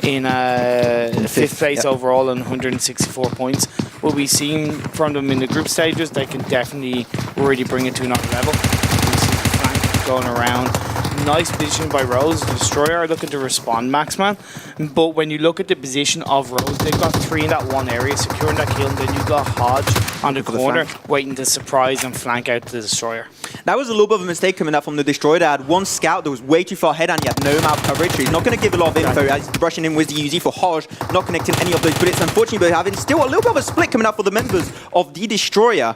in 5th place overall and 164 points. What we've seen from them in the group stages, they can definitely really bring it to another level. You see the flank going around. Nice position by Rose. The Destroyer are looking to respond, Maxman. But when you look at the position of Rose, they've got 3 in that one area, securing that kill. And then you've got Hodge on the corner, waiting to surprise and flank out the Destroyer. That was a little bit of a mistake coming up from the Destroyer. They had one scout that was way too far ahead and he had no map coverage. So he's not going to give a lot of info as he's rushing in with the Uzi for Hodge, not connecting any of those bullets. Unfortunately, but having still a little bit of a split coming up for the members of the Destroyer.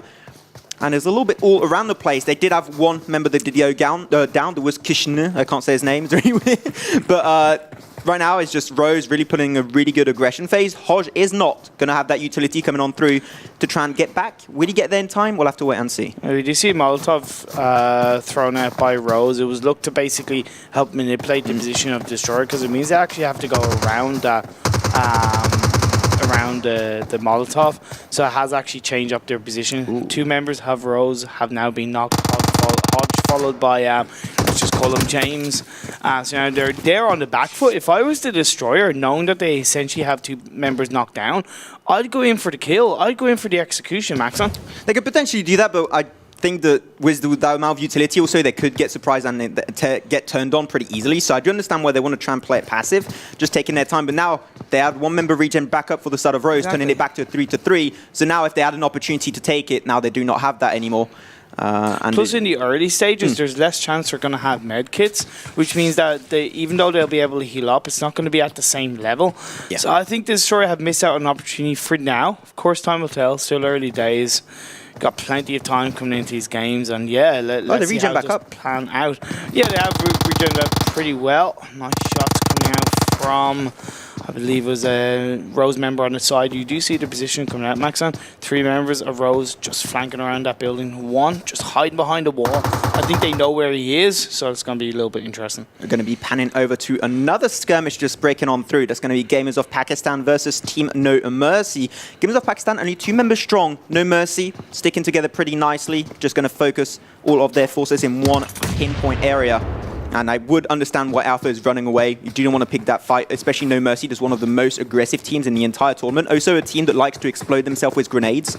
And there's a little bit all around the place. They did have one member that did go down. There was Kishner. I can't say his name. It's really weird. But right now, it's just Rose really putting a really good aggression phase. Hodge is not going to have that utility coming on through to try and get back. Will he get there in time? We'll have to wait and see. We do see Molotov thrown out by Rose. It was looked to basically help manipulate the position of Destroyer, because it means they actually have to go around that. Around the Molotov, so it has actually changed up their position. Ooh. 2 members of Rose have now been knocked. Hodge followed by let's just call him James. So now they're on the back foot. If I was the Destroyer, knowing that they essentially have 2 members knocked down, I'd go in for the kill. I'd go in for the execution, Maxon. They could potentially do that, but I think that with the amount of utility also, they could get surprised and get turned on pretty easily. So I do understand why they want to try and play it passive, just taking their time. But now they had 1 member regen back up for the start of Rose, turning it back to a 3-3. So now if they had an opportunity to take it, now they do not have that anymore. Plus, in the early stages, there's less chance they're going to have med kits, which means that even though they'll be able to heal up, it's not going to be at the same level. Yeah. So I think this story have missed out on an opportunity for now. Of course, time will tell. Still early days. Got plenty of time coming into these games, and yeah, let's see how back up. Plan out. Yeah, they have regen up pretty well. Nice shots coming out from, I believe it was a Rose member on the side. You do see the position coming out, Maxon. 3 members of Rose just flanking around that building. 1 just hiding behind a wall. I think they know where he is, so it's going to be a little bit interesting. We're going to be panning over to another skirmish just breaking on through. That's going to be Gamers of Pakistan versus Team No Mercy. Gamers of Pakistan only 2 members strong. No Mercy sticking together pretty nicely. Just going to focus all of their forces in one pinpoint area. And I would understand why Alpha is running away. You do not want to pick that fight, especially No Mercy. That's one of the most aggressive teams in the entire tournament. Also a team that likes to explode themselves with grenades.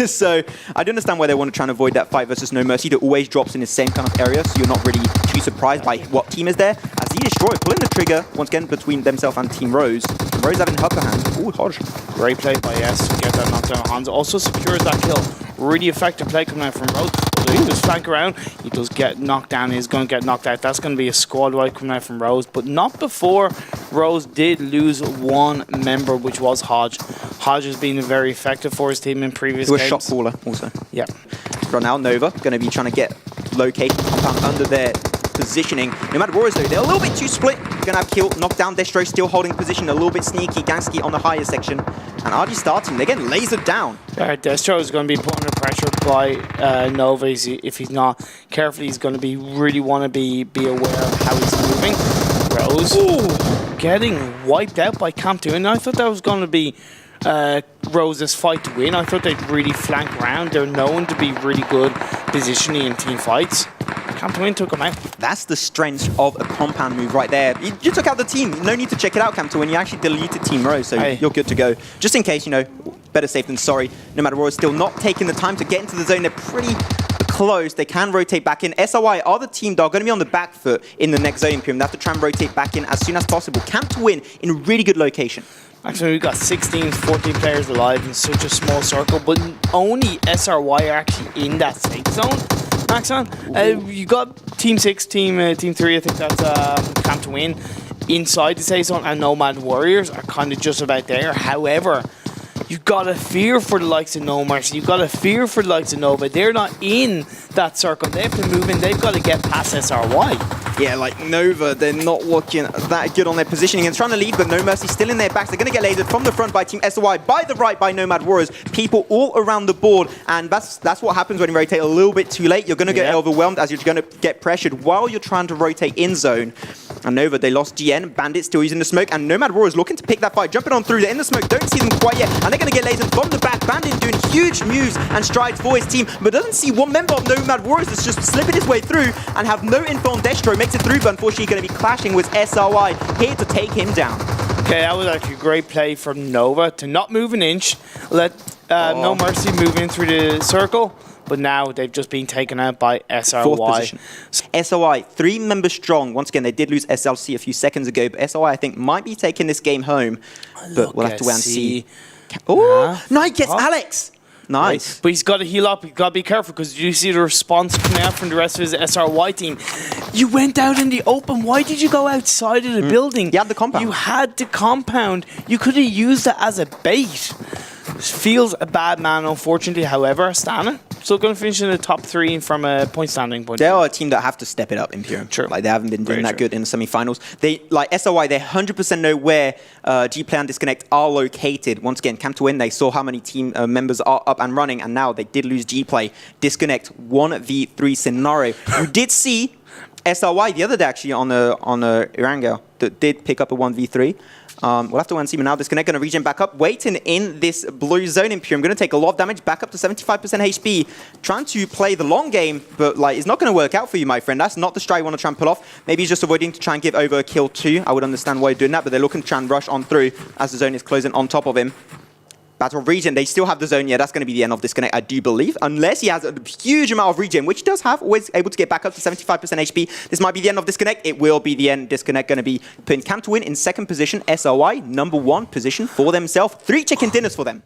So I do understand why they want to try and avoid that fight versus No Mercy that always drops in the same kind of area. So you're not really too surprised by what team is there. As the Destroyer pulling the trigger, once again, between themselves and Team Rose. Rose having upper hand. Ooh, Hodge. Great play by S to get that knockdown on Hans. Also secures that kill. Really effective play coming out from Rose. Although he does flank around, he does get knocked down. He's going to get knocked out. That's going to be a squad wipe coming out from Rose, but not before Rose did lose 1 member, which was Hodge. Hodge has been very effective for his team in previous games. He was shot caller also. Yeah. Right now, Nova going to be trying to get located compound under their positioning. No matter what, though, they're a little bit too split. Going to have kill, knocked down. Destro still holding position, a little bit sneaky. Gansky on the higher section. And RG starting. They're getting lasered down. Destro is going to be put under pressure by Nova. If he's not careful, he's going to be really want to be aware of how he's moving. Rose getting wiped out by Camp 2. And I thought that was going to be Rose's fight to win. I thought they'd really flank around. They're known to be really good positioning in team fights. Camp 2 took him out. That's the strength of a compound move right there. You took out the team. No need to check it out, Camp 2. You actually deleted Team Rose, so you're good to go. Just in case, you know, better safe than sorry. No matter what, still not taking the time to get into the zone. They're pretty close. They can rotate back in. SRY are the team that are going to be on the back foot in the next zone period. They have to try and rotate back in as soon as possible. Camp 2 win in a really good location. Actually, we've got 16, 14 players alive in such a small circle, but only SRY are actually in that safe zone. Maxon, you got Team 6, Team 3, I think that's Camp to win, inside the safe zone, and Nomad Warriors are kind of just about there. However, you've got to fear for the likes of No Mercy. You've got to fear for the likes of Nova. They're not in that circle. They have to move in. They've got to get past SRY. Yeah, like Nova, they're not looking that good on their positioning and trying to lead, but No Mercy still in their backs. They're going to get lasered from the front by Team SOY, by the right by Nomad Warriors. People all around the board, and that's what happens when you rotate a little bit too late. You're going to get overwhelmed as you're going to get pressured while you're trying to rotate in zone. And Nova, they lost GN. Bandit still using the smoke. And Nomad Roar is looking to pick that fight. Jumping on through. They're in the smoke. Don't see them quite yet. And they're going to get lasered from the back. Bandit doing huge moves and strides for his team. But doesn't see one member of Nomad Warriors that's just slipping his way through and have no info on Destro. Makes it through, but unfortunately going to be clashing with SRY here to take him down. Okay, that was actually a great play from Nova to not move an inch. Let No Mercy move in through the circle. But now they've just been taken out by SRY. Fourth position. SRY, 3 members strong. Once again, they did lose SLC a few seconds ago, but SRY, I think, might be taking this game home. But we'll have to wait and see. Oh, no, he gets Alex. Nice. But he's got to heal up. He's got to be careful because you see the response coming out from the rest of his SRY team. You went out in the open. Why did you go outside of the building? You had the compound. You had the compound. You could have used it as a bait. Feels a bad man, unfortunately. However, Astana still going to finish in the top 3 from a point standing point. They are a team that have to step it up, Imperium. True. Like, they haven't been doing that good in the semi-finals. They, like SRY, they 100% know where G-Play and Disconnect are located. Once again, Camp to Win, they saw how many team members are up and running, and now they did lose G-Play. Disconnect 1v3 scenario. You did see SRY the other day, actually, on Erangel, that did pick up a 1v3. We'll have to wait and see, but now Disconnect going to regen back up. Waiting in this blue zone, Imperium going to take a lot of damage, back up to 75% HP. Trying to play the long game, but like it's not going to work out for you, my friend. That's not the strat you want to try and pull off. Maybe he's just avoiding to try and give over a kill too. I would understand why you're doing that, but they're looking to try and rush on through as the zone is closing on top of him. Battle of Regen, they still have the zone. Yeah, that's going to be the end of Disconnect, I do believe. Unless he has a huge amount of regen, which he does have, always able to get back up to 75% HP. This might be the end of Disconnect. It will be the end. Disconnect going to be putting Camp to Win in 2nd position. SRY, number 1 position for themselves. 3 chicken dinners for them.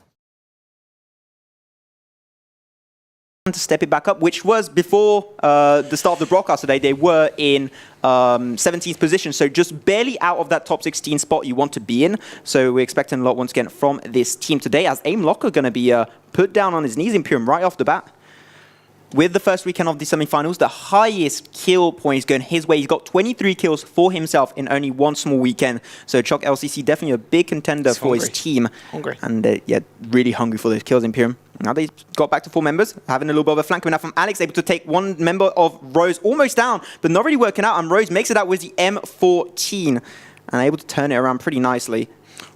To step it back up, which was before the start of the broadcast today. They were in 17th position, so just barely out of that top 16 spot you want to be in. So we're expecting a lot once again from this team today, as Aim Locker going to be put down on his knees, Imperium, right off the bat. With the first weekend of the semi-finals, the highest kill point is going his way. He's got 23 kills for himself in only 1 small weekend. So Chalk LCC definitely a big contender for his team. And yeah, really hungry for those kills, Imperium. Now they got back to 4 members, having a little bit of a flank coming out from Alex, able to take 1 member of Rose almost down, but not really working out. And Rose makes it out with the M14 and able to turn it around pretty nicely.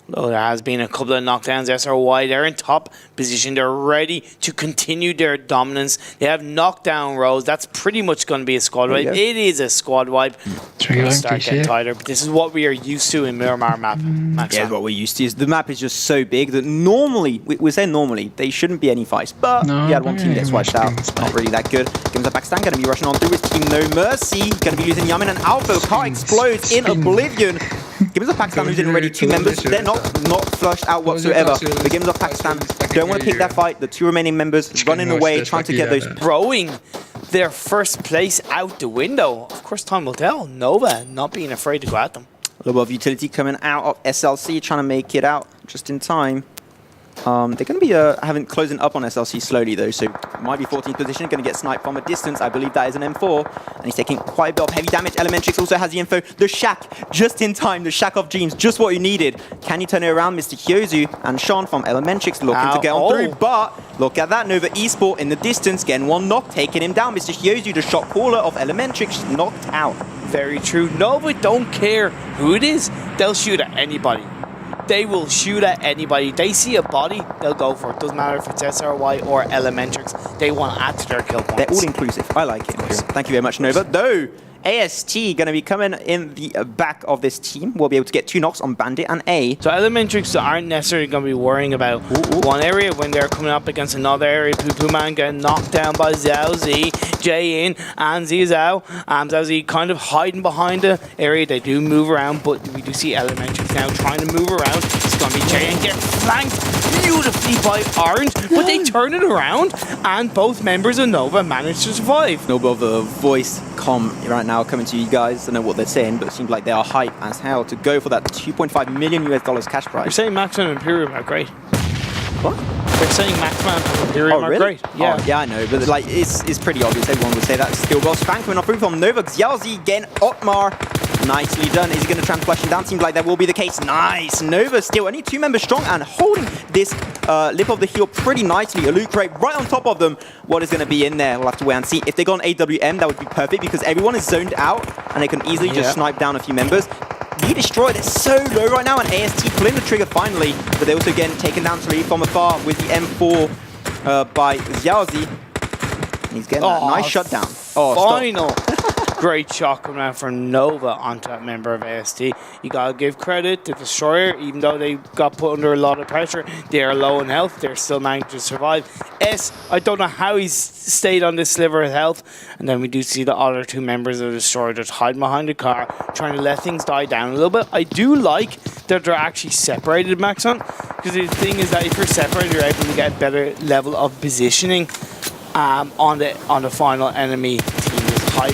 Well, there has been a couple of knockdowns. SRY, they're in top position. They're ready to continue their dominance. They have knockdown rows. That's pretty much going to be a squad wipe. It is a squad wipe. Start getting tighter, but this is what we are used to in Miramar map. Yeah, what we're used to is the map is just so big that normally, we say normally, they shouldn't be any fights. But you had one team get swiped out. Not really that good. Games of Pakistan going to be rushing on through with Team No Mercy. Going to be losing Yamin and Alpha. Car explodes in Oblivion. Games of Pakistan losing already 2 members. They're not flushed out whatsoever. The Games of Pakistan don't want to pick that fight. The 2 remaining members running away, trying to get those. Throwing their first place out the window. Of course, time will tell. Nova not being afraid to go at them. A little bit of utility coming out of SLC, trying to make it out just in time. They're going to be closing up on SLC slowly though, so might be 14th position, going to get sniped from a distance. I believe that is an M4, and he's taking quite a bit of heavy damage. Elementrix also has the info. The Shack, just in time. The Shack of Dreams, just what you needed. Can you turn it around? Mr. Hyozu and Sean from Elementrix looking to get on through, but look at that. Nova Esport in the distance, getting 1 knock, taking him down. Mr. Hyozu, the shot caller of Elementrix, knocked out. Very true. Nova don't care who it is. They'll shoot at anybody. They will shoot at anybody. They see a body, they'll go for it. Doesn't matter if it's SRY or Elementrix. They want to add to their kill points. They're all inclusive. I like it. Thank you very much, Nova. Though AST going to be coming in the back of this team. We'll be able to get 2 knocks on Bandit and A. So Elementrix aren't necessarily going to be worrying about one area when they're coming up against another area. Poo Man getting knocked down by Zhao Z, Jay in, and Zhao. Zhao Z kind of hiding behind the area. They do move around, but we do see Elementrix now trying to move around. It's going to be Jay and get flanked beautifully by Orange, but they turn it around, and both members of Nova manage to survive. No bit of a voice comm right now coming to you guys. I don't know what they're saying, but it seems like they are hype as hell to go for that $2.5 million cash prize. You're saying Maxman and Imperium are great. What? They're saying Maxman and Imperium are great. Yeah. Oh, yeah, I know, but like it's pretty obvious. Everyone would say that. Still got Spank coming off through from Nova. Xiaozi again, Otmar Nicely done. Is he going to try and flush him down? Seems like that will be the case. Nice. Nova still only 2 members strong and holding this lip of the hill pretty nicely. A loot crate right on top of them. What is going to be in there? We'll have to wait and see. If they go on AWM, that would be perfect because everyone is zoned out and they can easily just snipe down a few members. Be destroyed. It's so low right now, and AST pulling the trigger finally, but they also again taken down slowly from afar with the M4 by Xiaozi. And he's getting that nice shutdown. Final. Great shot coming out from Nova onto that member of AST. You gotta give credit to Destroyer, even though they got put under a lot of pressure. They are low in health. They're still managing to survive. S, I don't know how he's stayed on this sliver of health. And then we do see the other 2 members of Destroyer just hiding behind the car, trying to let things die down a little bit. I do like that they're actually separated, Maxon, because the thing is that if you're separated, you're able to get a better level of positioning on the final enemy team is high.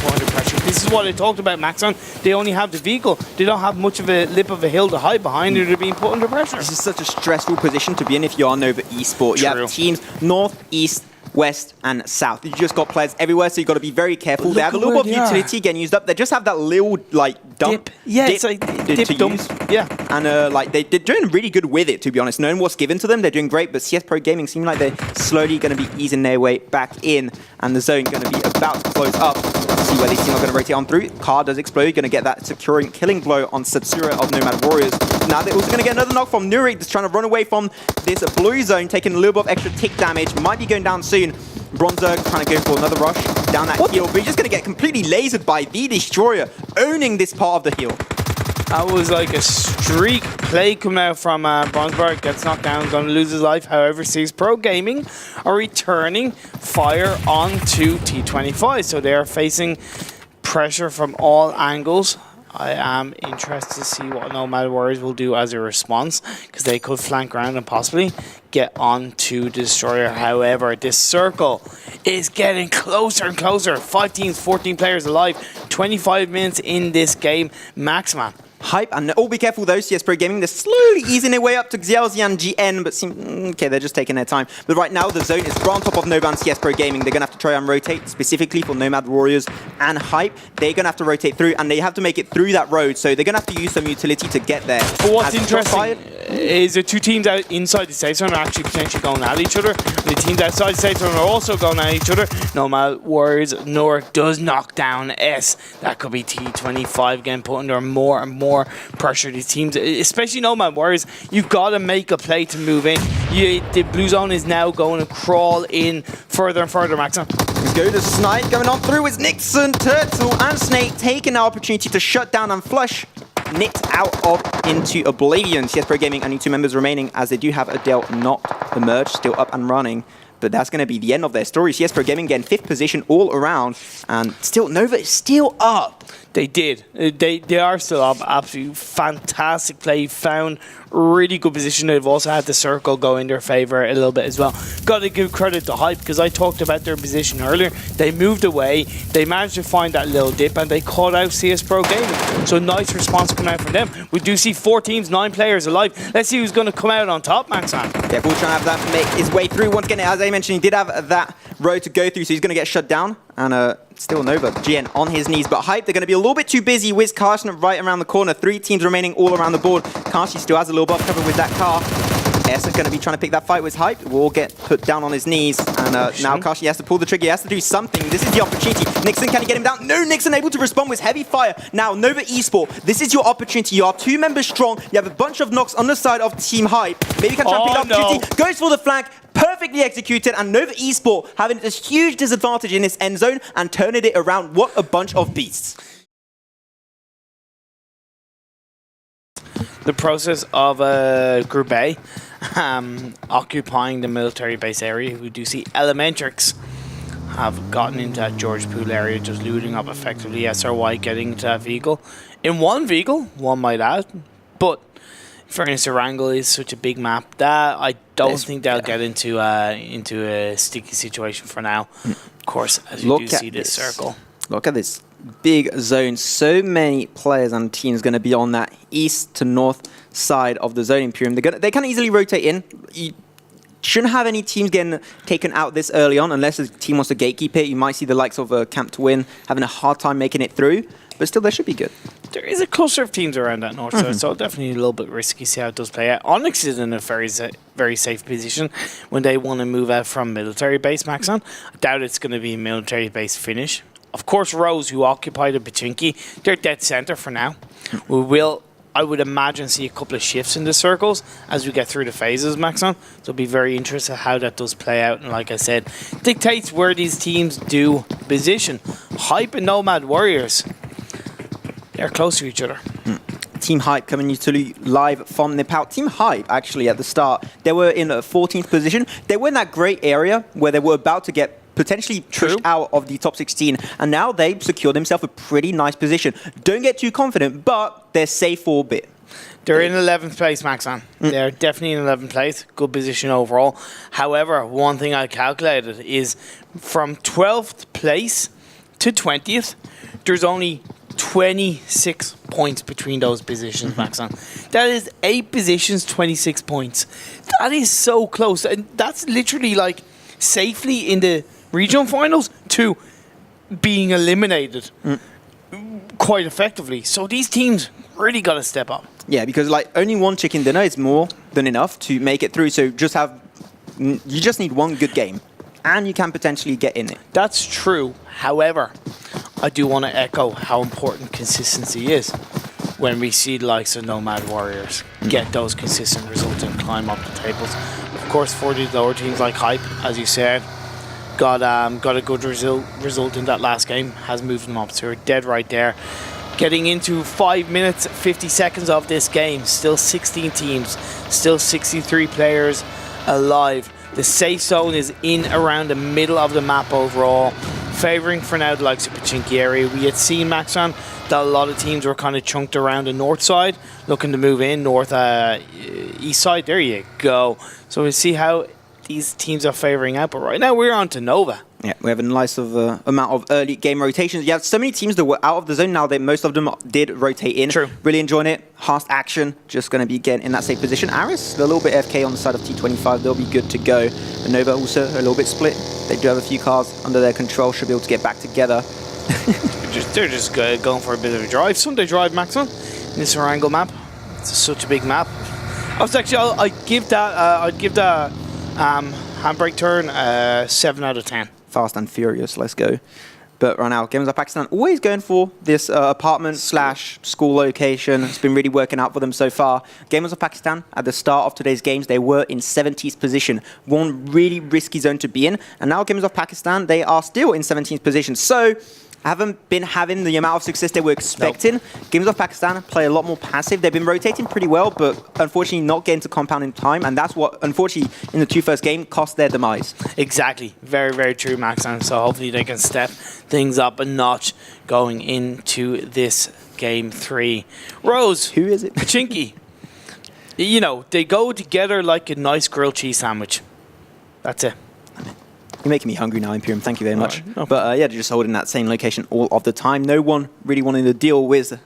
Under pressure. This is what I talked about, Maxon. They only have the vehicle. They don't have much of a lip of a hill to hide behind, or they're being put under pressure. This is such a stressful position to be in if you are Nova Esports. You have teams north, east, west, and south. You just got players everywhere, so you got to be very careful. They have a little bit of utility getting used up. They just have that little dump. Dip. Yeah, dip it's like dip dump. Yeah. And they're doing really good with it, to be honest. Knowing what's given to them, they're doing great. But CS Pro Gaming seem like they're slowly going to be easing their way back in, and the zone going to be about to close up. See where these teams are going to rotate on through. Car does explode, going to get that securing killing blow on Satsura of Nomad Warriors. Now they're also going to get another knock from Nurik, just trying to run away from this blue zone, taking a little bit of extra tick damage. Might be going down soon. Bronzer trying to go for another rush down that hill, but he's just going to get completely lasered by the Destroyer, owning this part of the hill. That was like a streak play coming out from Bronsberg. Gets knocked down, going to lose his life. However, CS Pro Gaming are returning fire onto T25. So they are facing pressure from all angles. I am interested to see what Nomad Warriors will do as a response, because they could flank around and possibly get on to Destroyer. However, this circle is getting closer and closer. 5 teams, 14 players alive, 25 minutes in this game maximum. Hype, and be careful though, CS Pro Gaming, they're slowly easing their way up to Xiaozi and GN, but okay, they're just taking their time. But right now, the zone is right on top of Nova and CS Pro Gaming. They're going to have to try and rotate, specifically for Nomad Warriors and Hype. They're going to have to rotate through, and they have to make it through that road, so they're going to have to use some utility to get there. But what's interesting is the 2 teams out inside the safe zone are actually potentially going at each other, and the teams outside the safe zone are also going at each other. Nomad Warriors, Norik does knock down S. That could be T25 getting put under more and more pressure. These teams, especially Nomad Warriors, you've got to make a play to move in. The blue zone is now going to crawl in further and further, Maxon. Go to Snipe, going on through with Nixon, Turtle, and Snake, taking the opportunity to shut down and flush Nit out of into Oblivion. CS Pro Gaming, only 2 members remaining, as they do have Adele not emerged, still up and running. But that's going to be the end of their story. CS Pro Gaming getting 5th position all around, and still Nova is still up. They did. They are still up. Absolutely fantastic play. Found really good position. They've also had the circle go in their favor a little bit as well. Got to give credit to Hype, because I talked about their position earlier. They moved away. They managed to find that little dip, and they caught out CS Pro Gaming. So nice response coming out from them. We do see 4 teams, 9 players alive. Let's see who's going to come out on top, Maxon. Yeah, Bull trying to have that make his way through. Once again, as I mentioned, he did have that road to go through, so he's going to get shut down. And still Nova, GN on his knees. But Hype, they're going to be a little bit too busy. Wiz Karshner right around the corner. 3 teams remaining all around the board. Karshi still has a little buff covered with that car. S is going to be trying to pick that fight with Hype. Will get put down on his knees. And now Karshi has to pull the trigger. He has to do something. This is the opportunity. Nixon, can he get him down? No, Nixon able to respond with heavy fire. Now, Nova Esport, this is your opportunity. You are 2 members strong. You have a bunch of knocks on the side of Team Hype. Maybe you can try and pick up the opportunity. Goes for the flank. Perfectly executed, and Nova Esport having this huge disadvantage in this end zone and turning it around. What a bunch of beasts. The process of Group A occupying the military base area. We do see Elementrix have gotten into that George Pool area, just looting up effectively. SRY getting into that vehicle. In one vehicle, one might add, but Furnace Erangel is such a big map that I don't think they'll get into a sticky situation for now. Of course, as you do see this circle. Look at this big zone. So many players and teams going to be on that east to north side of the zone Imperium. They can easily rotate in. shouldn't have any teams getting taken out this early on unless a team wants to gatekeep it. You might see the likes of Camp to Win having a hard time making it through, but still, they should be good. There is a cluster of teams around that north side, so definitely a little bit risky. See how it does play out. Onyx is in a very safe position when they want to move out from military base, Maxon. I doubt it's going to be a military base finish. Of course, Rose, who occupied the Pachinki, they're dead center for now. We will, I would imagine, see a couple of shifts in the circles as we get through the phases, Maxon. So it'll be very interesting how that does play out. And like I said, dictates where these teams do position. Hype and Nomad Warriors, they're close to each other. Team Hype coming to you live from Nepal. Team Hype, actually, at the start, they were in a 14th position. They were in that great area where they were about to get potentially pushed out of the top 16, and now they've secured themselves a pretty nice position. Don't get too confident, but they're safe for a bit. They're in 11th place, Maxon. They're definitely in 11th place. Good position overall. However, one thing I calculated is from 12th place to 20th, there's only 26 points between those positions, Maxon. That is 8 positions, 26 points. That is so close. And that's literally like safely in the regional finals to being eliminated quite effectively. So these teams really got to step up. Yeah, because like only one chicken dinner is more than enough to make it through. So you just need one good game, and you can potentially get in it. That's true. However, I do want to echo how important consistency is when we see the likes of Nomad Warriors get those consistent results and climb up the tables. Of course, for these lower teams like Hype, as you said, got a good result in that last game, has moved them up. So we're dead right there. Getting into 5 minutes, 50 seconds of this game. Still 16 teams, still 63 players alive. The safe zone is in around the middle of the map overall, favouring for now the likes of Pachinki area. We had seen, Maxon, that a lot of teams were kind of chunked around the north side, looking to move in, east side. There you go. So we'll see how these teams are favouring out. But right now we're on to Nova. Yeah, we have a nice amount of early game rotations. You have so many teams that were out of the zone now that most of them did rotate in. True. Really enjoying it. Fast action, just going to be getting in that safe position. Aris, a little bit FK on the side of T25. They'll be good to go. And Nova also a little bit split. They do have a few cars under their control. Should be able to get back together. They're just going for a bit of a drive. Sunday drive, Maxon, in this Orango map. It's such a big map. I'd give that handbrake turn 7 out of 10. Fast and furious, let's go. But right now, Gamers of Pakistan always going for this apartment/school location. It's been really working out for them so far. Gamers of Pakistan, at the start of today's games, they were in 70th position. One really risky zone to be in. And now Gamers of Pakistan, they are still in 17th position. So haven't been having the amount of success they were expecting. Nope. Gamers of Pakistan play a lot more passive. They've been rotating pretty well, but unfortunately not getting to compound in time. And that's what, unfortunately, in the two first game, cost their demise. Exactly. Very, very true, Max. And so hopefully they can step things up a notch going into this game 3. Rose. Who is it? Pachinki. You know, they go together like a nice grilled cheese sandwich. That's it. You're making me hungry now, Imperium. Thank you very much. Right. No. But yeah, they're just holding that same location all of the time. No one really wanting to deal with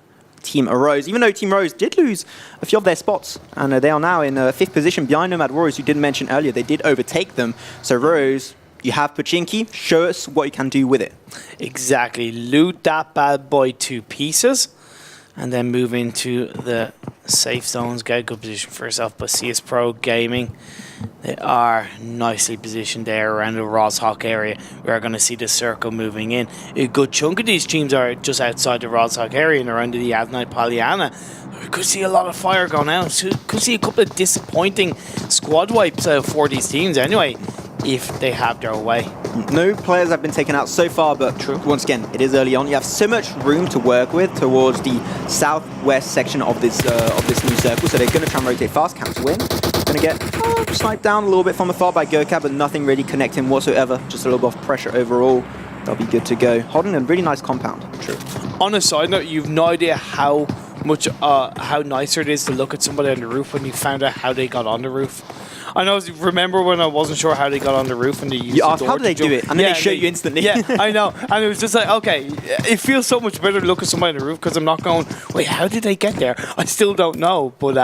Team Rose, even though Team Rose did lose a few of their spots. And they are now in 5th position behind Nomad Warriors, who did mention earlier they did overtake them. So Rose, you have Pachinki. Show us what you can do with it. Exactly. Loot that bad boy to pieces. And then move into the safe zones. Get a good position for yourself. But CS Pro Gaming, they are nicely positioned there around the Rozhok area. We are going to see the circle moving in. A good chunk of these teams are just outside the Rozhok area and around the Yasnai Polyana. We could see a lot of fire going out. So could see a couple of disappointing squad wipes for these teams anyway, if they have their way. No players have been taken out so far, but once again, it is early on. You have so much room to work with towards the southwest section of this new circle, so they're going to try and rotate fast. Camp to Win. Going to get sniped down a little bit from afar by Gokab, but nothing really connecting whatsoever. Just a little bit of pressure overall. They'll be good to go. Holding a really nice compound. True. On a side note, you've no idea how nicer it is to look at somebody on the roof when you found out how they got on the roof. I know. Remember when I wasn't sure how they got on the roof and they used You the asked, door how do they do it? And then they show you instantly. Yeah, I know. And it was just like, okay, it feels so much better to look at somebody on the roof because I'm not going, wait, how did they get there? I still don't know. But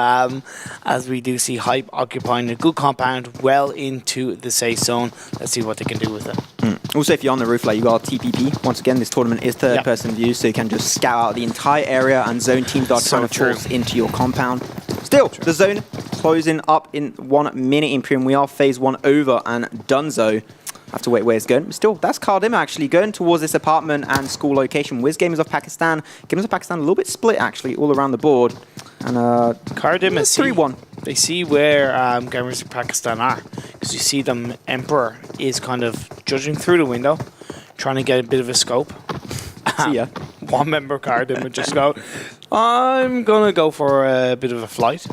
as we do see Hype occupying a good compound well into the safe zone, let's see what they can do with it. Also, if you're on the roof, like you got TPP. Once again, this tournament is third-person view, so you can just scout out the entire area and zone teams that are trying to force into your compound. Still, the zone closing up in 1 minute Imperium. We are phase 1 over and donezo. Have to wait where it's going. But still, that's Kardim actually going towards this apartment and school location. Wiz Gamers of Pakistan. Gamers of Pakistan a little bit split actually all around the board. And Kardim is 3-1. They see where Gamers of Pakistan are. Because you see them, Emperor is kind of judging through the window, trying to get a bit of a scope. See ya. One member Kardim would just go, I'm going to go for a bit of a flight.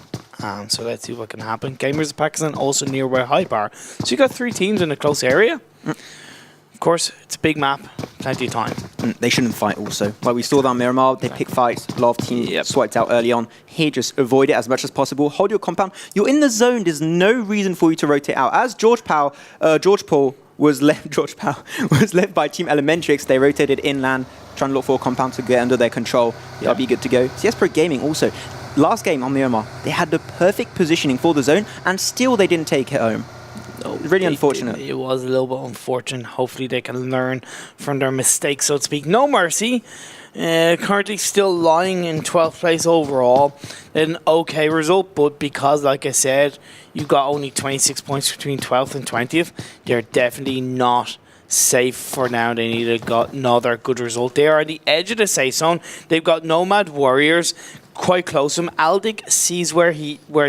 So let's see what can happen. Gamers of Pakistan also near where Hype are. So you got 3 teams in a close area. Of course, it's a big map, plenty of time. They shouldn't fight also. Like we saw that on Miramar, they pick fights. A lot of teams swiped out early on. Here, just avoid it as much as possible. Hold your compound. You're in the zone. There's no reason for you to rotate out. As George Paul was left by Team Elementrix. They rotated inland, trying to look for a compound to get under their control. That'll be good to go. CS Pro Gaming also. Last game on Miramar, they had the perfect positioning for the zone, and still they didn't take it home. No, really unfortunate. It was a little bit unfortunate. Hopefully they can learn from their mistakes, so to speak. No mercy. Currently still lying in 12th place overall. An okay result, but because, like I said, you got only 26 points between 12th and 20th, they're definitely not safe for now. They need another good result. They are on the edge of the safe zone. They've got Nomad Warriors quite close to him. Aldic sees where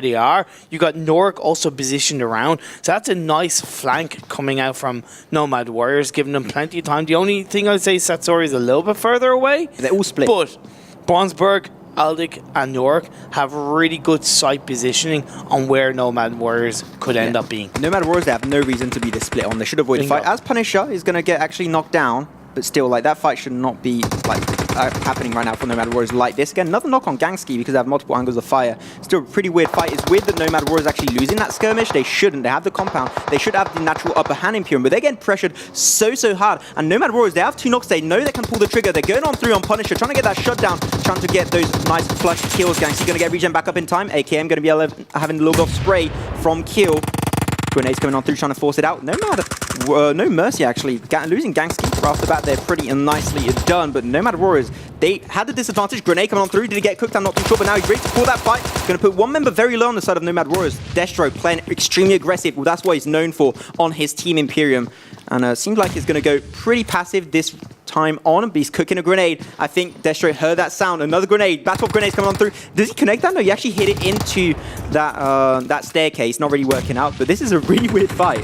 they are. You got Norik also positioned around. So that's a nice flank coming out from Nomad Warriors, giving them plenty of time. The only thing I'd say Satsori is a little bit further away. They're all split. But Bronsberg, Aldic and Norik have really good site positioning on where Nomad Warriors could end up being. Nomad Warriors, they have no reason to be this split on. They should avoid the fight. As Punisher is going to get actually knocked down, but still, like, that fight should not be like happening right now for Nomad Warriors like this. Again, another knock on Gangski because they have multiple angles of fire. Still a pretty weird fight. It's weird that Nomad Warriors actually losing that skirmish. They shouldn't. They have the compound. They should have the natural upper hand in Imperium, but they're getting pressured so hard. And Nomad Warriors, they have 2 knocks. They know they can pull the trigger. They're going on 3 on Punisher, trying to get that shutdown, trying to get those nice flush kills. Gangski going to get regen back up in time. AKM going to be having the log off spray from Kill. Grenades coming on through, trying to force it out. No mercy, actually. Losing Gangski right off the bat, they're pretty nicely done. But Nomad Warriors, they had the disadvantage. Grenade coming on through. Did he get cooked? I'm not too sure. But now he's ready to call that fight. Going to put 1 member very low on the side of Nomad Warriors. Destro playing extremely aggressive. Well, that's what he's known for on his team Imperium. And seems like he's going to go pretty passive this time on, but he's cooking a grenade. I think Destro heard that sound. Another grenade. Battle of grenades coming on through. Does he connect that? No, he actually hit it into that staircase. Not really working out, but this is a really weird fight.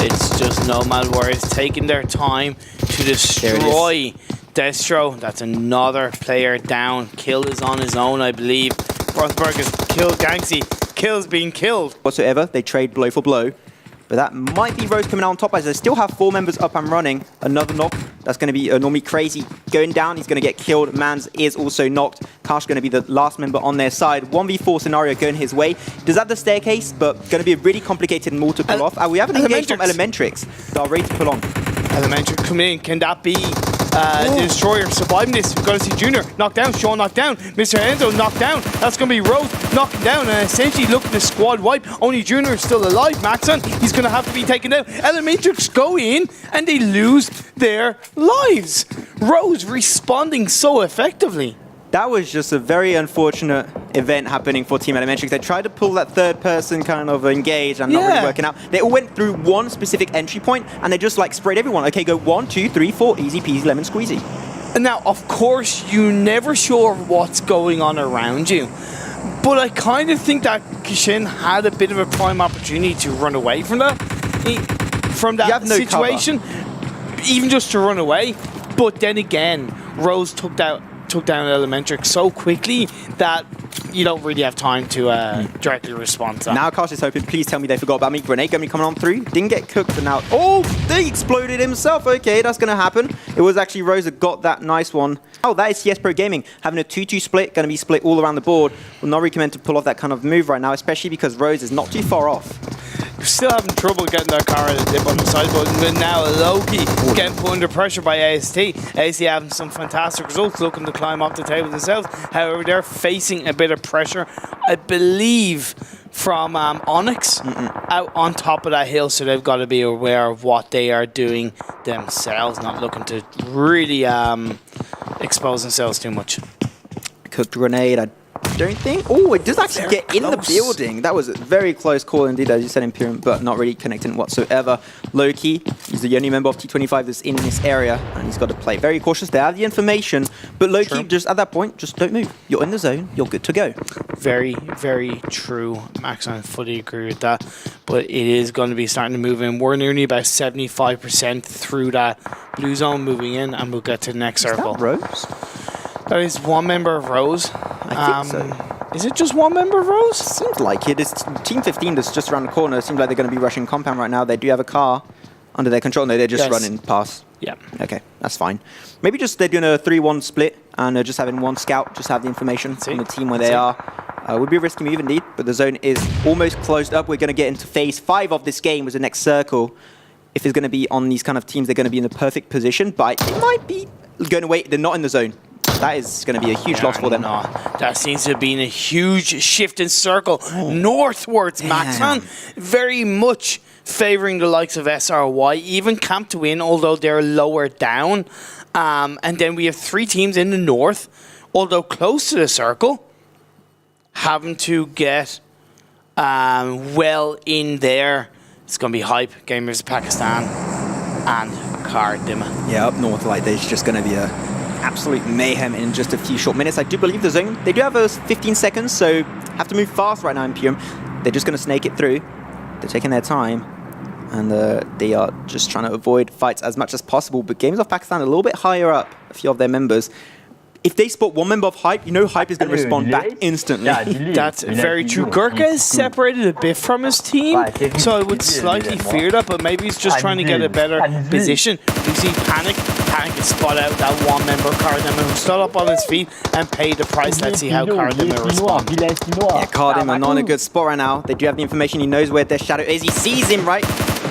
It's just Nomad Warriors taking their time to destroy Destro. That's another player down. Kill is on his own, I believe. Frostberg has killed Gangxi. Kill's being killed. Whatsoever, they trade blow for blow. But that might be Rose coming out on top as they still have 4 members up and running. Another knock. That's going to be Normie Crazy going down. He's going to get killed. Mans is also knocked. Karsh going to be the last member on their side. 1v4 scenario going his way. Does have the staircase, but going to be a really complicated mall to pull off. And we have an engage from Elementrix that are ready to pull on. Elementrix coming in. Can that be the Destroyer surviving this? We're going to see Junior knocked down. Sean knocked down. Mr. Enzo knocked down. That's going to be Rose knocking down. And essentially look at the squad wipe. Only Junior is still alive. Maxon, he's going to have to be taken down. Elementrix go in and they lose their lives. Rose responding so effectively. That was just a very unfortunate event happening for Team Elementrix. They tried to pull that third person kind of engage and not really working out. They all went through one specific entry point and they just like sprayed everyone. Okay, go 1, 2, 3, 4, easy peasy lemon squeezy. And now, of course, you're never sure what's going on around you. But I kind of think that Kishin had a bit of a prime opportunity to run away from that, situation, even just to run away. But then again, Rose took down Elementrix so quickly that you don't really have time to directly respond to that. Now Akash is hoping, please tell me they forgot about me. Grenade going to be coming on through. Didn't get cooked, but now... Oh, they exploded himself. Okay, that's going to happen. It was actually Rose that got that nice one. Oh, that is CS Pro Gaming. Having a 2-2 split, going to be split all around the board. Will not recommend to pull off that kind of move right now, especially because Rose is not too far off. Still having trouble getting that car at a dip on the side button, but now Loki getting put under pressure by AST. AST having some fantastic results, looking to climb up the table themselves. However, they're facing a bit of pressure, I believe, from Onyx out on top of that hill, so they've got to be aware of what they are doing themselves, not looking to really expose themselves too much. Cooked grenade, I don't think. Oh, it does actually get in the building. That was a very close call indeed, as you said, Imperium, but not really connecting whatsoever. Loki, he's the only member of T25 that's in this area, and he's got to play very cautious. They have the information, but Loki, just at that point, just don't move. You're in the zone, you're good to go. Very, very true, Max. I fully agree with that. But it is going to be starting to move in. We're nearly about 75% through that blue zone moving in, and we'll get to the next circle. Is that Rose? That is one member of Rose. I think so. Is it just one member of Rose? Seems like it. It's Team 15 that's just around the corner. It seems like they're going to be rushing compound right now. They do have a car under their control. No, they're just running past. Yeah. Okay, that's fine. Maybe just they're doing a 3-1 split and just having one scout, just have the information on the team where they are. Would be a risky move indeed, but the zone is almost closed up. We're going to get into phase 5 of this game with the next circle. If it's going to be on these kind of teams, they're going to be in the perfect position, but it might be going away. They're not in the zone. That is going to be a huge loss for them. No, that seems to have been a huge shift in circle northwards, Maxon. Very much favouring the likes of SRY, even Camp to win, although they're lower down. And then we have 3 teams in the north, although close to the circle, having to get well in there. It's going to be hype. Gamers of Pakistan and Kardima. Yeah, up north, like there's just going to be a absolute mayhem in just a few short minutes. I do believe the zone, they do have 15 seconds, so have to move fast right now in Imperium. They're just going to snake it through. They're taking their time, and they are just trying to avoid fights as much as possible. But Gamers of Pakistan a little bit higher up, a few of their members. If they spot one member of Hype, you know Hype is going to respond back instantly. That's very true. Gurkha is separated a bit from his team, so I would slightly fear that, but maybe he's just trying to get a better position. You see Panic is spot out that one member Kardima who stood up on his feet and paid the price. Let's see how Kardima responds. Yeah, Kardima not in a good spot right now. They do have the information. He knows where their shadow is. He sees him right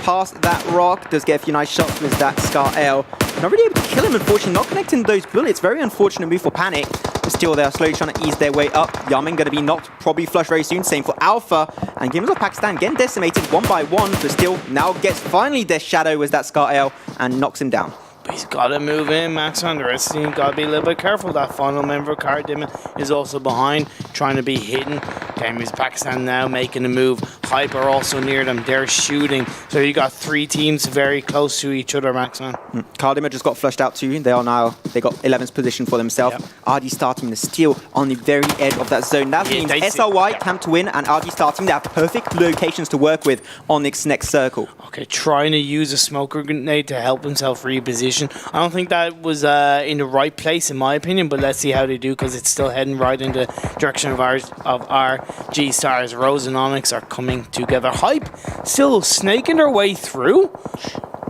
past that rock. Does get a few nice shots with that Scar L. Not really able to kill him, unfortunately. Not connecting those bullets. Very unfortunate move for Panic. But still, they are slowly trying to ease their way up. Yamin going to be knocked, probably flush very soon. Same for Alpha. And Gamers of Pakistan getting decimated one by one. But still, now gets finally their shadow as that Scar L and knocks him down. But he's got to move in, Max. On the rest of the team, got to be a little bit careful. That final member, Kardima, is also behind, trying to be hidden. Gamers Pakistan now making a move. Hype are also near them. They're shooting. So you got 3 teams very close to each other, Max. Kardima just got flushed out too. They got 11th position for themselves. RD starting the steal on the very edge of that zone. That means SRY, Camp to win, and RD starting. They have perfect locations to work with on this next circle. Okay, trying to use a smoker grenade to help himself reposition. I don't think that was in the right place, in my opinion, but let's see how they do, because it's still heading right in the direction of our G-Stars. Rose and Onyx are coming together. Hype still snaking their way through.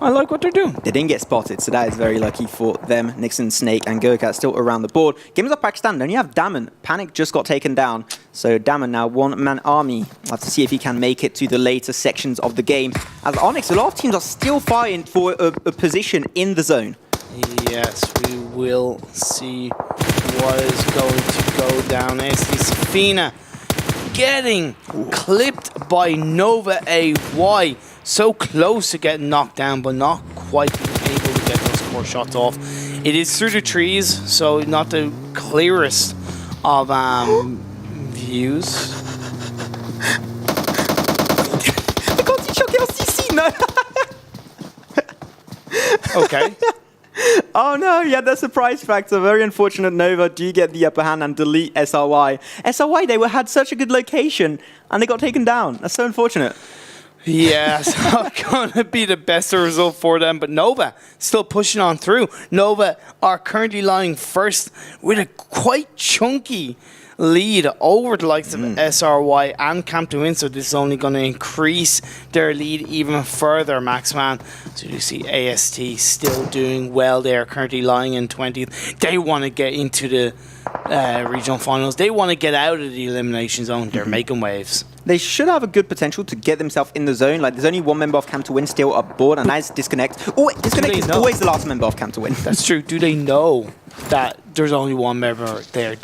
I like what they're doing. They didn't get spotted, so that is very lucky for them. Nixon, Snake, and Gurkha still around the board. Gamers of Pakistan, then you have Daman. Panic just got taken down. So Daman now one-man army. We'll have to see if he can make it to the later sections of the game. As Onyx, a lot of teams are still fighting for a position in the zone. Yes, we will see what is going to go down. SD Safina getting clipped by Nova AY. So close to getting knocked down, but not quite being able to get those core shots off. It is through the trees, so not the clearest of views. I can't see Chuck LCC, no! Okay. Oh no, yeah, the surprise factor. Very unfortunate. Nova do get the upper hand and delete SRY. SRY, they had such a good location and they got taken down. That's so unfortunate. Yeah, so gonna be the best result for them, but Nova still pushing on through. Nova are currently lying first with a quite chunky lead over the likes of SRY and Camp to Win, so this is only going to increase their lead even further, Maxman. So you see AST still doing well there, currently lying in 20th. They want to get into the regional finals. They want to get out of the elimination zone. They're making waves. They should have a good potential to get themselves in the zone. Like, there's only one member of Camp to Win still aboard, and that is Disconnect. Oh, Disconnect is always the last member of Camp to Win. That's true. Do they know that there's only one member there?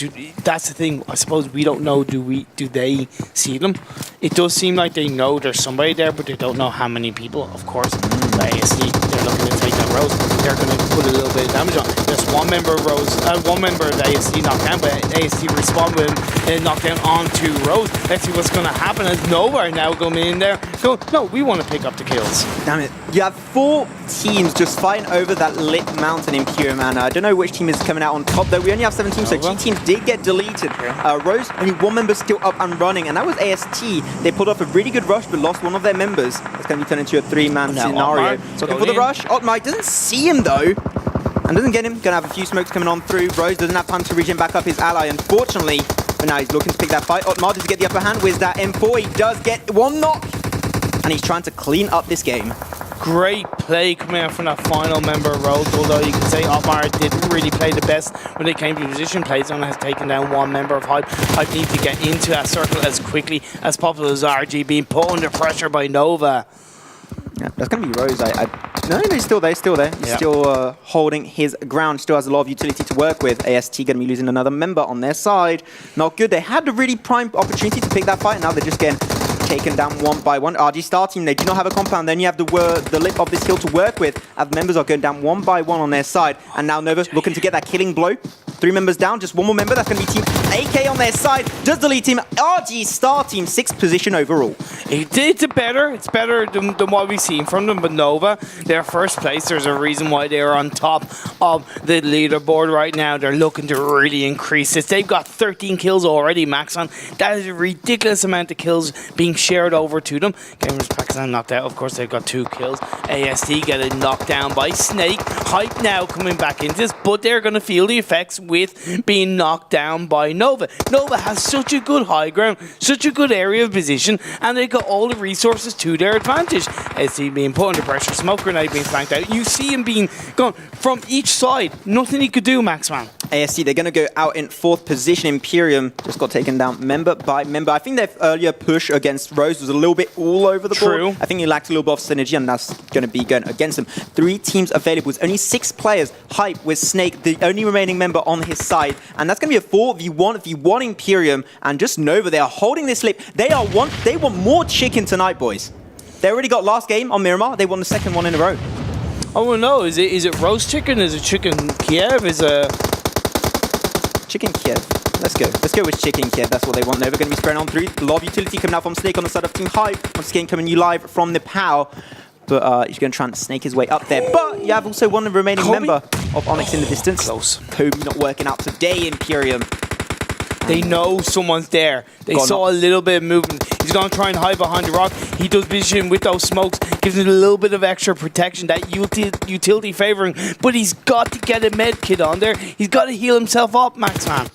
That's the thing. I suppose we don't know. Do they see them? It does seem like they know there's somebody there, but they don't know how many people. Of course, the ASD, they're looking to take that Rose. They're going to put a little bit of damage on. There's one member of Rose, one member of the ASD knocked down, but ASD respond with him knocked down onto Rose. Let's see what's going to happen as Nova now coming in there. No, we want to pick up the kills. Damn it. You have 4 teams just fighting over that lit mountain Imperium, and I don't know which team is coming out on top, though. We only have 7 teams, so G teams did get deleted. Rose, only one member still up and running, and that was AST. They pulled off a really good rush, but lost one of their members. It's going to be turned into a 3-man scenario. So looking for the rush. Otmar doesn't see him, though, and doesn't get him. Going to have a few smokes coming on through. Rose doesn't have time to regen back up his ally, unfortunately. But now he's looking to pick that fight. Otmar does get the upper hand with that M4. He does get one knock, and he's trying to clean up this game. Great play coming out from that final member of Rose, although you can say Otmar didn't really play the best when they came to position. Playzone has taken down one member of Hype. Hype need to get into that circle as quickly as possible as RG being put under pressure by Nova. Yeah, that's going to be Rose. No, he's still there, still there. He's still holding his ground, still has a lot of utility to work with. AST going to be losing another member on their side. Not good. They had a really prime opportunity to pick that fight, and now they're just getting taken down one by one. RG Star team, they do not have a compound. Then you have the lip of this hill to work with, as members are going down one by one on their side. And now Nova looking to get that killing blow. 3 members down, just one more member. That's going to be Team AK on their side. Does delete Team RG Star team, 6th position overall. It's better. It's better than what we've seen from them. But Nova, they're first place. There's a reason why they're on top of the leaderboard right now. They're looking to really increase this. They've got 13 kills already, Maxon. That is a ridiculous amount of kills being shared over to them. Gamers Pakistan knocked out. Of course, they've got 2 kills. ASD getting knocked down by Snake. Hype now coming back into this, but they're going to feel the effects with being knocked down by Nova. Nova has such a good high ground, such a good area of position, and they got all the resources to their advantage. ASD being put under pressure, smoke grenade being flanked out. You see him being gone from each side. Nothing he could do, Maxman. ASD, they're going to go out in 4th position. Imperium just got taken down member by member. I think their earlier push against Rose was a little bit all over the board. I think he lacked a little bit of synergy, and that's going to be going against them. 3 teams available. It's only 6 players. Hype with Snake, the only remaining member on his side. And that's going to be a 4v1 Imperium. And just Nova, they are holding this lip. They want more chicken tonight, boys. They already got last game on Miramar. They won the 2nd one in a row. Oh, well, no. Is it roast chicken? Is it chicken Kiev? Is it chicken Kiev? Let's go with chicken Kiev. That's what they want. Nova going to be spreading on through. A lot of utility coming out from Snake on the side of Team Hype. Once again, coming you live from the POW. But he's going to try and snake his way up there. But you have also one remaining member of Onyx in the distance. Close. Kobe not working out today, Imperium. They know someone's there. They saw a little bit of movement. He's going to try and hide behind the rock. He does vision with those smokes. Gives him a little bit of extra protection. That utility favoring. But he's got to get a med kit on there. He's got to heal himself up, Maxman.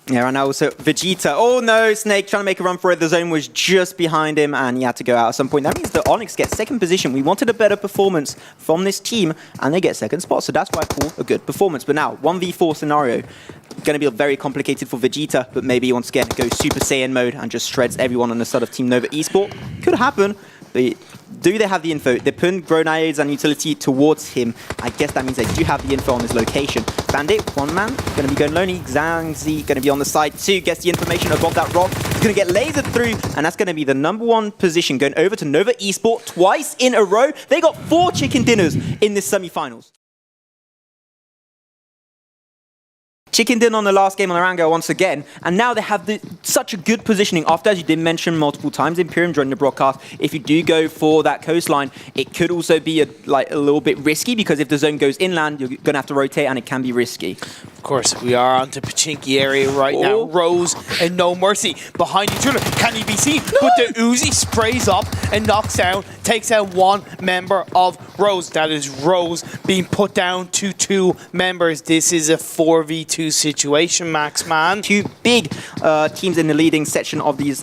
Yeah, and now also Vegeta. Oh no, Snake trying to make a run for it. The zone was just behind him, and he had to go out at some point. That means that Onyx gets 2nd position. We wanted a better performance from this team, and they get 2nd spot. So that's why I call a good performance. But now, 1v4 scenario. Going to be very complicated for Vegeta, but maybe once again go Super Saiyan mode and just shreds everyone on the side of Team Nova Esport. Could happen, but do they have the info? They're putting grenades and utility towards him. I guess that means they do have the info on his location. Bandit, 1 man, going to be going lonely. Zhangzi going to be on the side too, gets the information above that rock. He's going to get lasered through, and that's going to be the #1 position going over to Nova Esport twice in a row. They got 4 chicken dinners in this semi-finals. Chicken din on the last game on Arango once again, and now they have such a good positioning. After, as you did mention multiple times, Imperium during the broadcast, if you do go for that coastline, it could also be a little bit risky, because if the zone goes inland, you're going to have to rotate, and it can be risky. Of course, we are on the Pachinki area right now. Rose and No Mercy behind each other. Can he be seen? No. But the Uzi sprays up and knocks down, takes out one member of Rose. That is Rose being put down to 2 members. This is a 4v2 situation, Max, man. 2 big teams in the leading section of these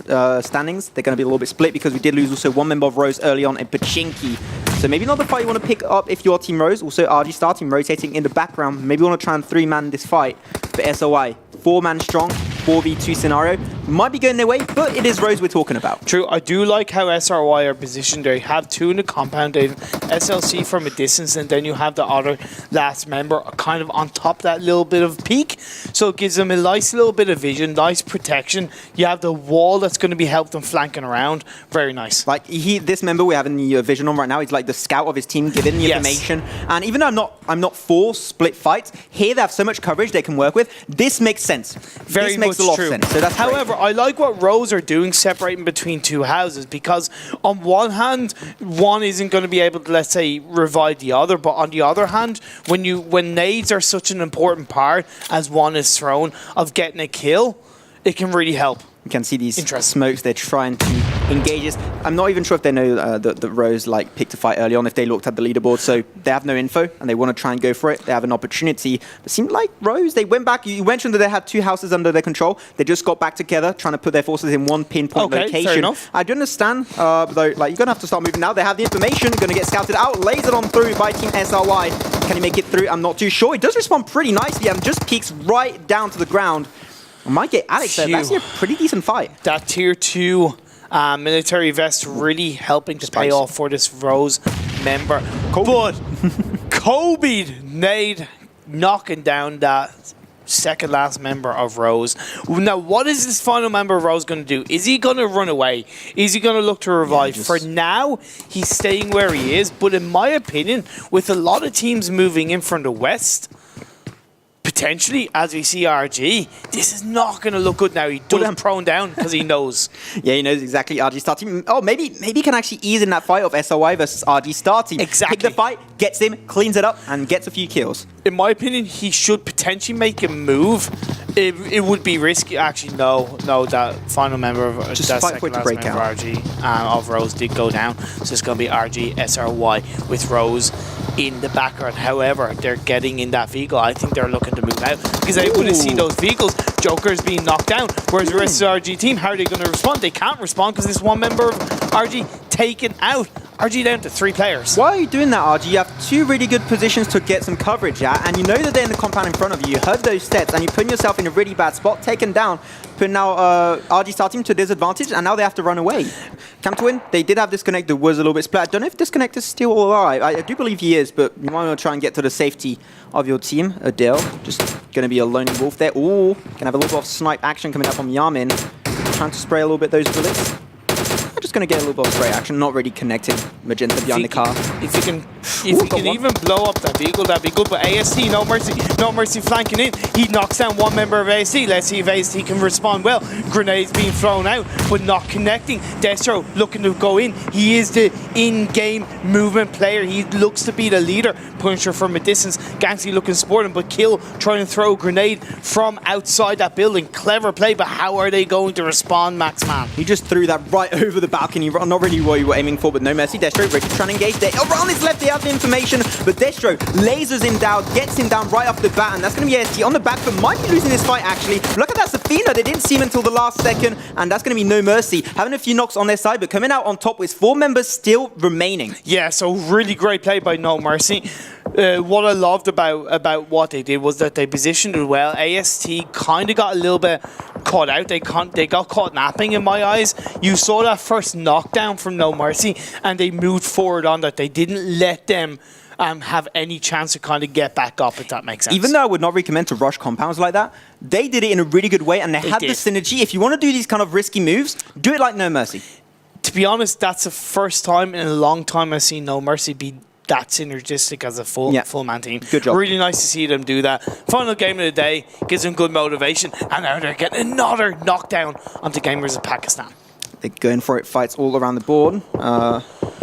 standings. They're going to be a little bit split because we did lose also 1 member of Rose early on in Pachinki. So maybe not the fight you want to pick up if you're Team Rose. Also, RG Star Team rotating in the background. Maybe you want to try and 3-man this fight for SOI. 4-man strong, 4v2 scenario. Might be going their way, but it is Rose we're talking about. True. I do like how SRY are positioned. They have 2 in the compound. They have SLC from a distance, and then you have the other last member kind of on top of that little bit of peak. So it gives them a nice little bit of vision, nice protection. You have the wall that's going to be helping them flanking around. Very nice. Like this member we have in the vision on right now, he's like the scout of his team, giving the information. And even though I'm not for split fights, here they have so much coverage they can work with. This makes sense. Very this makes a lot of sense. So that's However, I like what Rose are doing, separating between 2 houses, because on one hand, one isn't going to be able to, let's say, revive the other, but on the other hand, when nades are such an important part as one is thrown of getting a kill, it can really help. You can see these smokes. They're trying to engage this. I'm not even sure if they know that Rose picked a fight early on, if they looked at the leaderboard. So they have no info, and they want to try and go for it. They have an opportunity. It seemed like Rose, they went back. You mentioned that they had 2 houses under their control. They just got back together, trying to put their forces in one pinpoint location. Fair enough. I do understand, though, you're going to have to start moving now. They have the information. Going to get scouted out. Lasered on through by Team SRY. Can he make it through? I'm not too sure. He does respond pretty nicely and just peeks right down to the ground. I might get Alex there. That's a pretty decent fight. That tier 2 military vest really helping to pay off for this Rose member. But Kobe nade knocking down that second last member of Rose. Now, what is this final member of Rose going to do? Is he going to run away? Is he going to look to revive? For now, he's staying where he is. But in my opinion, with a lot of teams moving in from the west, potentially, as we see RG, this is not going to look good now. He does prone down because he knows. Yeah, he knows exactly RG Star Team. Oh, maybe he can actually ease in that fight of SOI versus RG Star Team. Exactly. Pick the fight, gets him, cleans it up, and gets a few kills. In my opinion, he should potentially make a move. It would be risky. Actually, no, that final member of just that fight for it to break out. RG of Rose did go down. So it's going to be RG SRY with Rose in the background. However, they're getting in that vehicle. I think they're looking to move out because they would have seen those vehicles. Joker's being knocked down. Whereas the rest of the RG team, how are they going to respond? They can't respond because this one member of RG taken out. RG down to 3 players. Why are you doing that, RG? You have 2 really good positions to get some coverage at, and you know that they're in the compound in front of you. You heard those steps, and you're putting yourself in a really bad spot, taken down, putting now RG Star Team to a disadvantage, and now they have to run away. Come to win. They did have Disconnect that was a little bit split. I don't know if Disconnect is still alive. I do believe he is, but you might want to try and get to the safety of your team. Adele, just going to be a lone wolf there. Ooh, can have a little bit of snipe action coming up from Yamin. Trying to spray a little bit those bullets. Just going to get a little bit of spray action, not really connecting Magenta behind the car. If you can even blow up that vehicle, that'd be good. But AST, no mercy flanking in. He knocks down one member of AST. Let's see if AST can respond well. Grenades being thrown out, but not connecting. Destro looking to go in. He is the in-game movement player. He looks to be the leader. Punisher from a distance. Gansky looking sporting, but Kill trying to throw a grenade from outside that building. Clever play, but how are they going to respond, Max Man? He just threw that right over the balcony. Not really what you were aiming for, but no mercy. Destro ready to try and engage there. Around his left, they have the information, but Destro lasers him down, gets him down right off the bat, and that's going to be AST on the back, but might be losing this fight, actually. Look at that Safina. They didn't see him until the last second, and that's going to be no mercy. Having a few knocks on their side, but coming out on top with 4 members still remaining. Yeah, so really great play by No Mercy. What I loved about what they did was that they positioned it well. AST kind of got a little bit caught out. They got caught napping in my eyes. You saw that first knockdown from No Mercy, and they moved forward on that. They didn't let them have any chance to kind of get back up, if that makes sense. Even though I would not recommend to rush compounds like that, they did it in a really good way, and they had the synergy. If you want to do these kind of risky moves, do it like No Mercy. To be honest, that's the first time in a long time I've seen No Mercy be that synergistic as a full man team. Good job. Really nice to see them do that. Final game of the day gives them good motivation, and now they're getting another knockdown onto Gamers of Pakistan. They're going for it. Fights all around the board.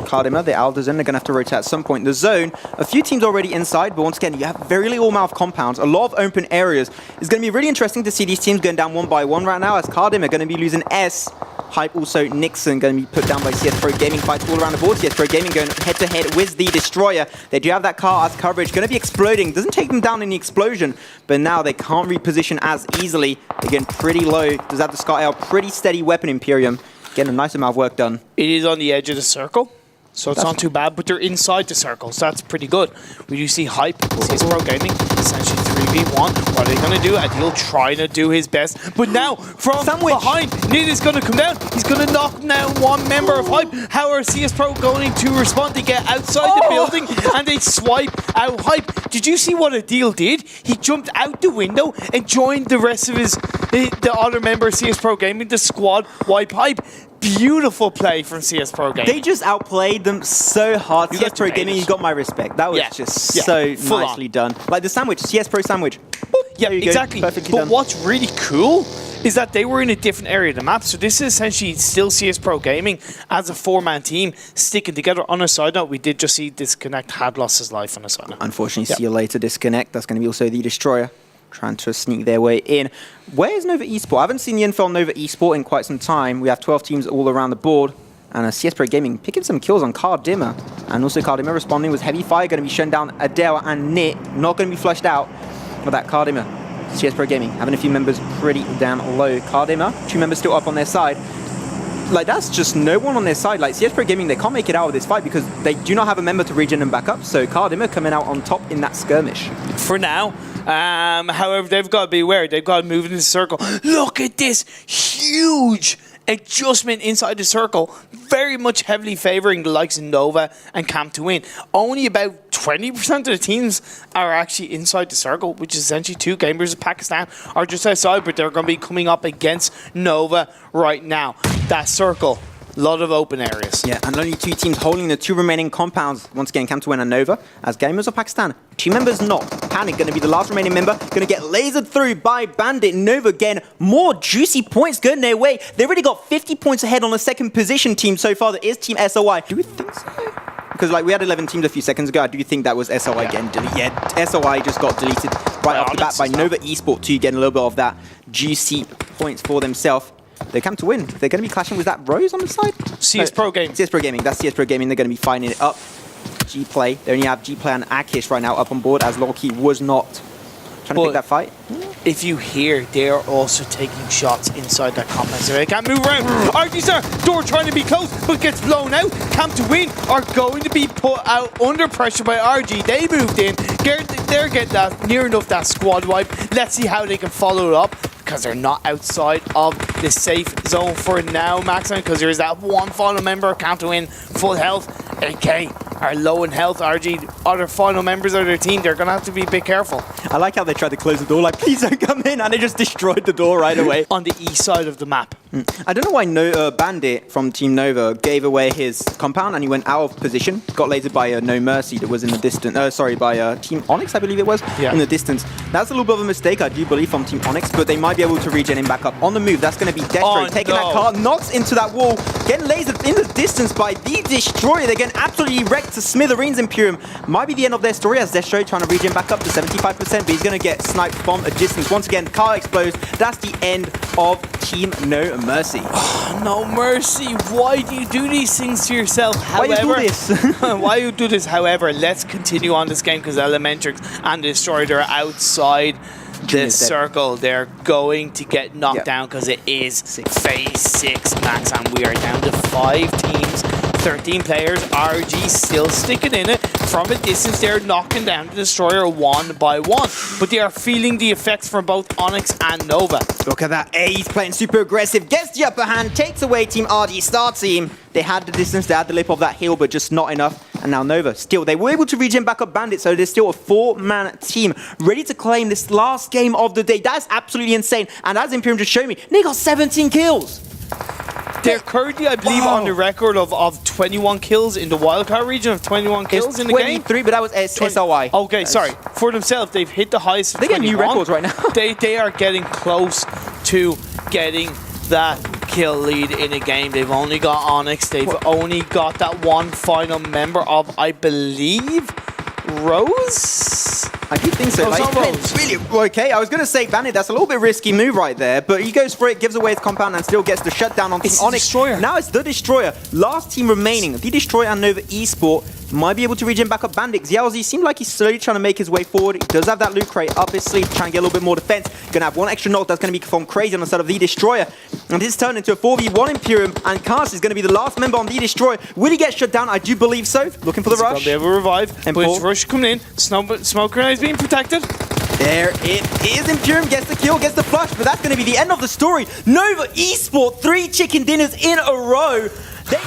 Kardima, the Alder zone, they're going to have to rotate at some point. The zone, a few teams already inside, but once again, you have very little amount of compounds, a lot of open areas. It's going to be really interesting to see these teams going down one by one right now, as Kardima are going to be losing S. Hype also Nixon going to be put down by CS Pro Gaming. Fights all around the board. CS Pro Gaming going head-to-head with the Destroyer. They do have that car as coverage. Going to be exploding. Doesn't take them down in the explosion, but now they can't reposition as easily. They're getting pretty low. Does have the Scar L. Pretty steady weapon, Imperium. Getting a nice amount of work done. It is on the edge of the circle, so it's not too bad, but they're inside the circle, so that's pretty good. We do see Hype, CS Pro Gaming, essentially 3v1. What are they going to do? Adil trying to do his best, but now from behind, Nid is going to come down. He's going to knock down one member of Hype. How are CS Pro going to respond? They get outside the building and they swipe out Hype. Did you see what Adil did? He jumped out the window and joined the rest of the other member of CS Pro Gaming, the squad wipe Hype. Beautiful play from CS Pro Gaming. They just outplayed them so hard. CS Pro Gaming, you got my respect. That was just so nicely done. Like the sandwich, CS Pro sandwich. Boop, yeah, exactly. Perfectly but done. What's really cool is that they were in a different area of the map. So this is essentially still CS Pro Gaming as a four-man team sticking together. On a side note, we did just see Disconnect had lost his life on a side note. Unfortunately, see you later, Disconnect. That's going to be also the Destroyer, trying to sneak their way in. Where is Nova Esport? I haven't seen the info on Nova Esport in quite some time. We have 12 teams all around the board. And CS Pro Gaming picking some kills on Kardima. And also Kardima responding with heavy fire. Going to be shown down Adele and Nit. Not going to be flushed out with that Kardima. CS Pro Gaming having a few members pretty down low. Kardima, 2 members still up on their side. Like, that's just no one on their side. Like, CS Pro Gaming, they can't make it out of this fight because they do not have a member to regen them back up. So Kardima coming out on top in that skirmish. For now. However, they've got to be aware. They've got to move into the circle. Look at this huge adjustment inside the circle. Very much heavily favoring the likes of Nova and Camp to win. Only about 20% of the teams are actually inside the circle, which is essentially 2 gamers of Pakistan are just outside, but they're going to be coming up against Nova right now. That circle. A lot of open areas. Yeah, and only 2 teams holding the 2 remaining compounds. Once again, Camtawin and Nova. As gamers of Pakistan, 2 members not. Panic going to be the last remaining member. Going to get lasered through by Bandit. Nova again. More juicy points going their way. They already got 50 points ahead on the second position team so far. That is Team SOI. Do we think so? Because like we had 11 teams a few seconds ago. I do think that was SOI getting deleted. Yeah, SOI just got deleted right off the bat by Nova Esport too, getting a little bit of that juicy points for themselves. They come to win. They're going to be clashing with that Rose on the side. CS Pro Gaming. CS Pro Gaming. That's CS Pro Gaming. They're going to be fighting it up. G-Play. They only have G-Play and Akish right now up on board as Lowkey was not trying to pick that fight. If you hear, they are also taking shots inside that compound. So they can't move around. RG Star, door trying to be close, but gets blown out. Camp to win are going to be put out under pressure by RG. They moved in. They're getting that near enough that squad wipe. Let's see how they can follow it up, because they're not outside of the safe zone for now, Maximum, because there's that one final member, Camp to win, full health. AK are low in health. RG, other final members of their team, they're going to have to be a bit careful. I like how they tried to close the door, like, please don't come in, and they just destroyed the door right away. On the east side of the map. I don't know why Bandit from Team Nova gave away his compound and he went out of position. Got lasered by No Mercy that was in the distance. By Team Onyx, I believe it was, in the distance. That's a little bit of a mistake, I do believe, from Team Onyx, but they might be able to regen him back up. On the move, that's going to be Destro taking that car, knocks into that wall, getting lasered in the distance by the Destroyer. They're getting absolutely wrecked to smithereens. Imperium. Might be the end of their story as Destro trying to regen back up to 75%, but he's going to get sniped from a distance. Once again, car explodes. That's the end of Team No Mercy. No Mercy, why do you do these things to yourself? However, why you do this? Why you do this? However, let's continue on this game because Elementrix and Destroyer are outside the circle. They're going to get knocked down because it is phase 6 max, and we are down to 5 teams. 13 players. RG still sticking in it. From a distance, they're knocking down the Destroyer one by one. But they are feeling the effects from both Onyx and Nova. Look at that. He's playing super aggressive. Gets the upper hand. Takes away Team RG Star Team. They had the distance. They had the lip of that hill, but just not enough. And now Nova. Still, they were able to regen back up Bandit, so there's still a 4-man team ready to claim this last game of the day. That's absolutely insane. And as Imperium just showed me, they got 17 kills. They're currently, I believe, on the record of 21 kills in the wildcard region, of 21 kills in the game. 23, but that was SOI. Okay, sorry. For themselves, they've hit the highest of 21. They get new records right now. They are getting close to getting that kill lead in a game. They've only got Onyx. They've only got that one final member of, I believe, Rose? I do think so. No, Like, it's not Rose. really, okay, I was going to say Bandit, that's a little bit risky move right there, but he goes for it, gives away his compound, and still gets the shutdown on Team It's Onyx. Destroyer. Now it's the Destroyer. Last team remaining. The Destroyer and Nova Esport might be able to regen back up Bandit. Xiaozi seemed like he's slowly trying to make his way forward. He does have that loot crate up his sleeve, trying to get a little bit more defense. Gonna have one extra knock that's going to be performed crazy on the side of the Destroyer. And this turned into a 4v1 Imperium, and Cast is going to be the last member on the Destroyer. Will he get shut down? I do believe so. Looking for the rush. He's going to be able to revive. And But Paul. it's Rush coming in. Smoke grenade is being protected. There it is. Imperium gets the kill, gets the flush, but that's going to be the end of the story. Nova Esport, 3 chicken dinners in a row. They